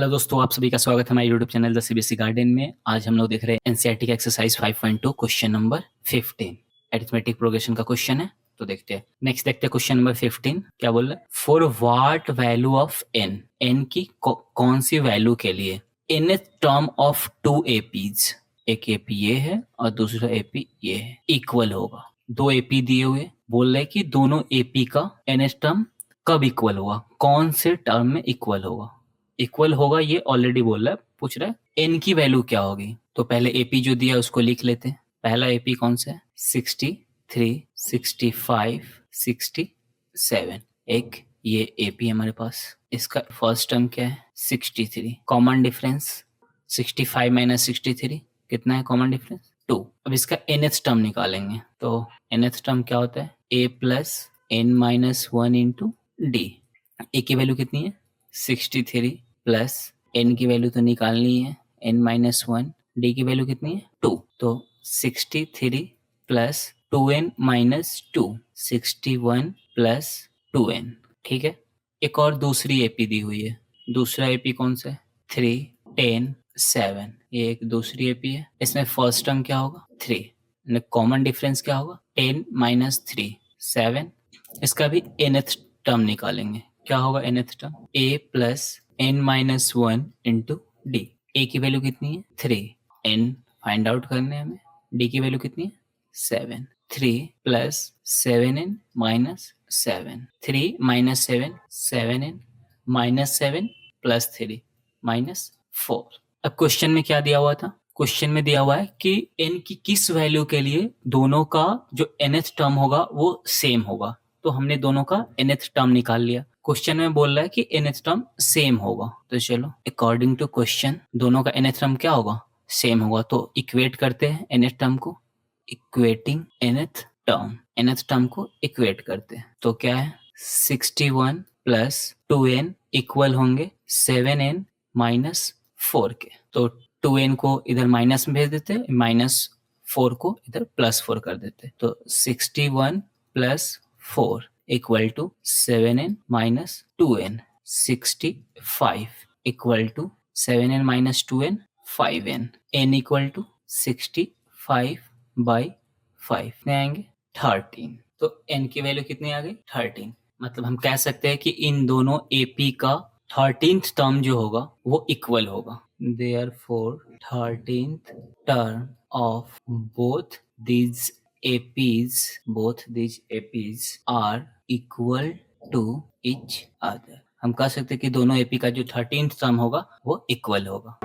Hello दोस्तों, आप सभी का स्वागत है हमारे YouTube channel the CBSE garden में। आज हम लोग देख रहे हैं एनसीईआरटी का exercise 5.2 question number 15 arithmetic progression का क्वेश्चन है। तो देखते हैं, नेक्स्ट देखते हैं क्वेश्चन नंबर 15 क्या बोल रहा है। For what value of N, N की कौन सी वैल्यू के लिए in term of two APs, एक एपी ये है और दूसरा एपी ये है, इक्वल होगा। दो एपी दिए हुए, बोल रहे कि दोनों एपी का एन टर्म कब इक्वल होगा, कौन से टर्म में इक्वल होगा। इक्वल होगा ये ऑलरेडी बोल रहा है, पूछ रहा है एन की वैल्यू क्या होगी। तो पहले एपी जो दिया है उसको लिख लेते हैं। पहला एपी कौन सा है, 63, 65, 67। एक ये एपी हमारे पास, इसका फर्स्ट टर्म क्या है 63, कॉमन डिफरेंस 65 माइनस 63 कितना है, कॉमन डिफरेंस 2। अब इसका nth टर्म निकालेंगे, तो nth टर्म क्या होता है a plus n minus 1 into D. A की वैल्यू कितनी है 63 प्लस n की वैल्यू तो निकालनी है n माइनस 1, डी की वैल्यू कितनी है 2। तो 63 plus 2n minus 2, 61 plus 2n। ठीक है, एक और दूसरी एपी दी हुई है। दूसरा एपी कौन सा है 3, 10, 7। ये एक दूसरी एपी है। इसमें फर्स्ट टर्म क्या होगा 3, कॉमन डिफरेंस क्या होगा 10 माइनस 3, 7। इसका भी nth टर्म निकालेंगे, क्या होगा nth term a plus n minus 1 into D. A की वैल्यू कितनी है 3, n फाइंड आउट करने हमें, डी की वैल्यू कितनी है 7। 3 plus 7n minus 7, 3 minus 7, 7n minus 7 plus 3 minus 4। अब क्वेश्चन में क्या दिया हुआ था, क्वेश्चन में दिया हुआ है कि n की किस वैल्यू के लिए दोनों का जो nth टर्म होगा वो सेम होगा। तो हमने दोनों का nth टर्म निकाल लिया। क्वेश्चन में बोल रहा है कि nth टर्म सेम होगा, तो चलो अकॉर्डिंग टू क्वेश्चन दोनों का nth टर्म क्या होगा सेम होगा। तो इक्वेट करते हैं nth टर्म को, इक्वेटिंग nth टर्म को इक्वेट करते हैं। तो क्या है 61 प्लस 2n इक्वल होंगे 7n माइनस 4 के। तो 2n को इधर माइनस में भेज देते, माइनस 4 को इधर प्लस 4 कर देते। तो 61 plus 4 equal to 7n minus 2n, 65 equal to 7n minus 2n 5n, n equal to 65 by 5 में आएंगे 13। तो n की वैल्यू कितनी आ गई 13। मतलब हम कह सकते हैं कि इन दोनों AP का 13th टर्म जो होगा वो इक्वल होगा। Therefore 13th term of both these APs are equal to each other। हम कह सकते हैं कि दोनों AP का जो 13th टर्म होगा वो इक्वल होगा।